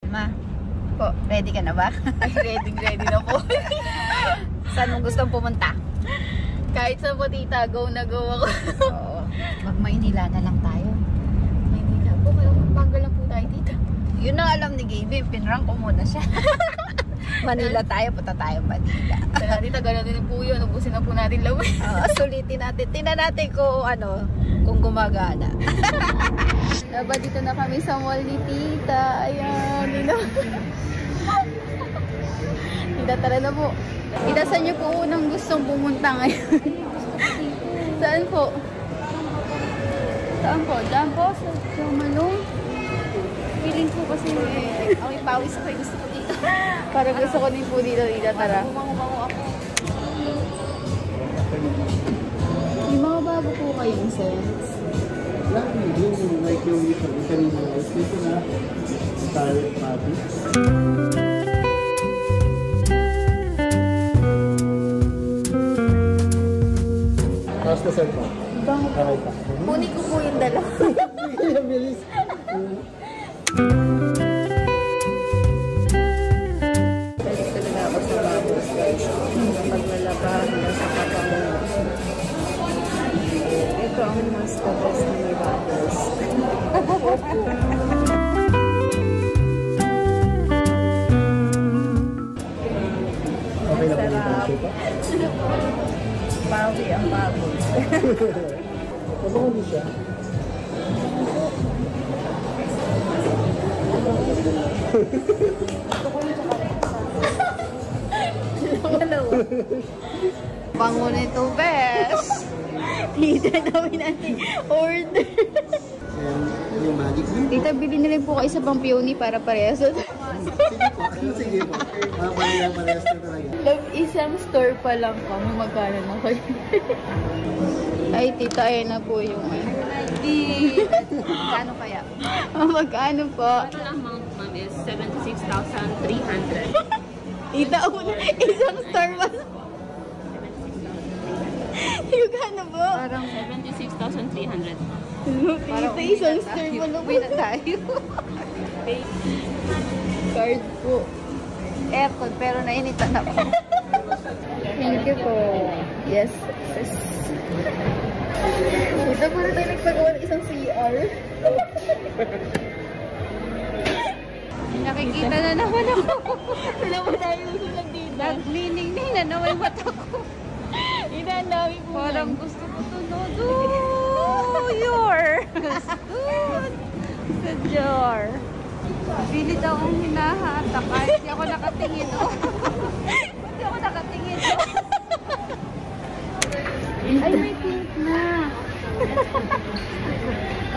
Ma, po, ready ka na ba? Ay, ready na po. Saan mo gustong pumunta? Kahit sa po, tita, go na go ako. Oo. Mag-Maynila na lang tayo. Maynila po, kaya magbagal lang po tayo, tita. Yun ang alam ni Gaby, pinrank ko muna siya. Manila tayo, punta tayo Manila. Sana tita, gano'n din po yun. Ubusin na po natin lang. Sulitin natin. Tingnan natin kung ano, kung gumagana. Diba, dito na kami sa mall ni tita. Ayan, dito. Tita, tara na po. Tita, saan niyo po unang gustong pumunta ngayon? Saan po? Saan po? Diyan po? Sa Malong? Feeling po kasi may pawis ko. Gusto ko dito. Parang gusto ko din po dito. Tita, tara. Bumango ako. May mga bago po kayong scents. Yung like yung kanina dito na Scarlet Party. Tapos na sir po. Okay pa. Kunin ko po yung dalawa. Bilis. Talaga ako sa babos guys. Paglalaba hanggang sa kapangunan. Ito ang mas the-best na may babos. Okay na po yung tansyo pa? Bawi ang babos. Mabango din siya. Bango nito, best. Tita, namin natin order. Yung magic din po. Tita, bili na rin po kayo sa Pampioni para parehas. Sige po. Sige po. Parehas na talaga. Love, isang store pa lang kami. Magkano na kayo? Ay, tita, ayan na po yung Kano kaya? magkano po? Total amount, ma'am, is 76,300. Tita, isang store pa. Yung kano po? Parang 76,300. Tita, isang store pa lang. Uwi na tayo. Card po. Aircon, pero nainitan ako. Thank you po. Yes. Ito po na tayo nagpagawa ng isang CR. Nakikita na naman ako. Wala mo tayo susunod dito. Nag-cleaning na naman yung mata ko. Inandami po. Parang gusto ko tunod. Yours. Sa jar. Pilit akong hinahata kahit di ako nakatingin. Hindi ako nakatingin. Ay, may pink na.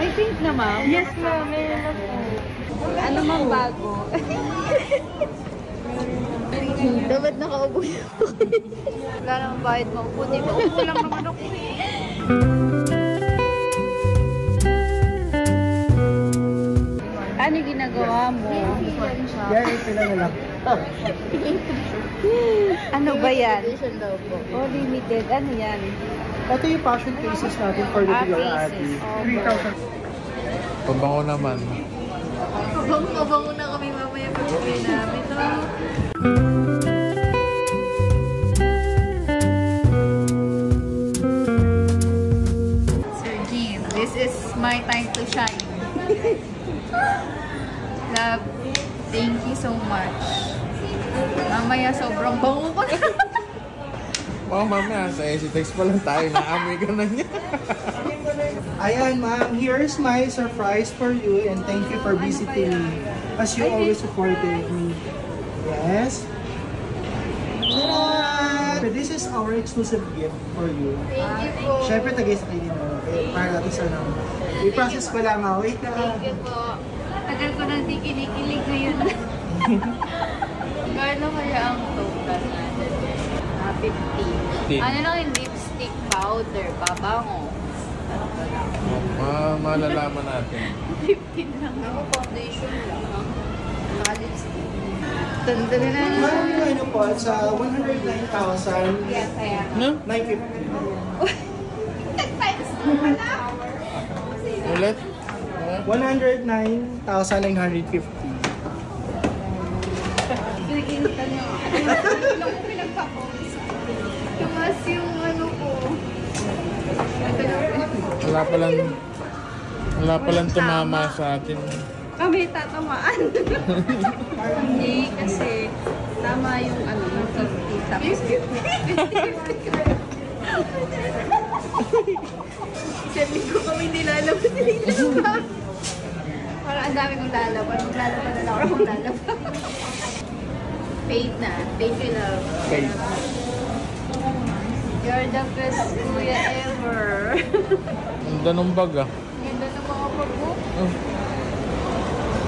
May pink na, ma'am? Yes, ma'am. Meron na po. Ano mang bago? Dapat nakaubo yun. Wala namang bayad maupo. Di ba? Upo lang naman ako. Ano ginagawa mo? Yan, ito na lang. Ano ba yan? Edition daw po. Oh, limited. Ano yan? Ito yung passion cases natin for the your cases. ate. 3,000. Pabango naman. Pabango na kami mamaya pag-uwi namin. Sir Jean, this is my time to shine. Love, thank you so much. Mamaya sobrang bango ko na. Oh, mamaya, sa Esitex pa lang tayo. Naamoy ka na niya. Ayan, ma'am. Here's my surprise for you and thank you for visiting me as you always supported me. Yes. Ta-da! This is our exclusive gift for you. Thank you po. Siyempre, tagay sa kayo din. Para natin sa naman. I-process ko lang. Wait na. Thank you po. Tagal ko nang di kinikilig ngayon. Gano'n kaya ang total natin? 50. Ano lang yung lipstick powder, pabango. Malalaman natin. 15 lang. Ako foundation lang. Naka-lipstick. Tanda na na. Ma'am, yung ano po, sa 109,950. Ulit? 109,950. Pinag-initan niya. Ano ko pinagpapost. Tumas yung ano ko. Wala palang tumama sa atin. Kami tatamaan. Hindi kasi tama yung ano, yung 50. Tapos 50. Isang linggo kami nilalabas. Parang ang dami kong lalaban. Maglalaban na lang ako maglalaban. Paid na. Paid ko love. Okay. You're the best kuya ever. Ang danong bag ah. Ganda ng mga pag-book. Oh.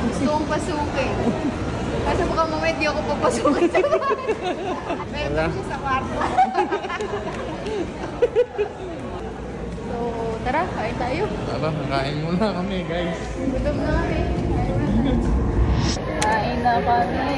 Gusto kong pasukin. Kasi baka mamaya di ako papasukin sa bahay. Meron siya sa kwarto. So, tara, kain tayo. Tara, kain muna kami guys. Gutom na kami. Kain na kami.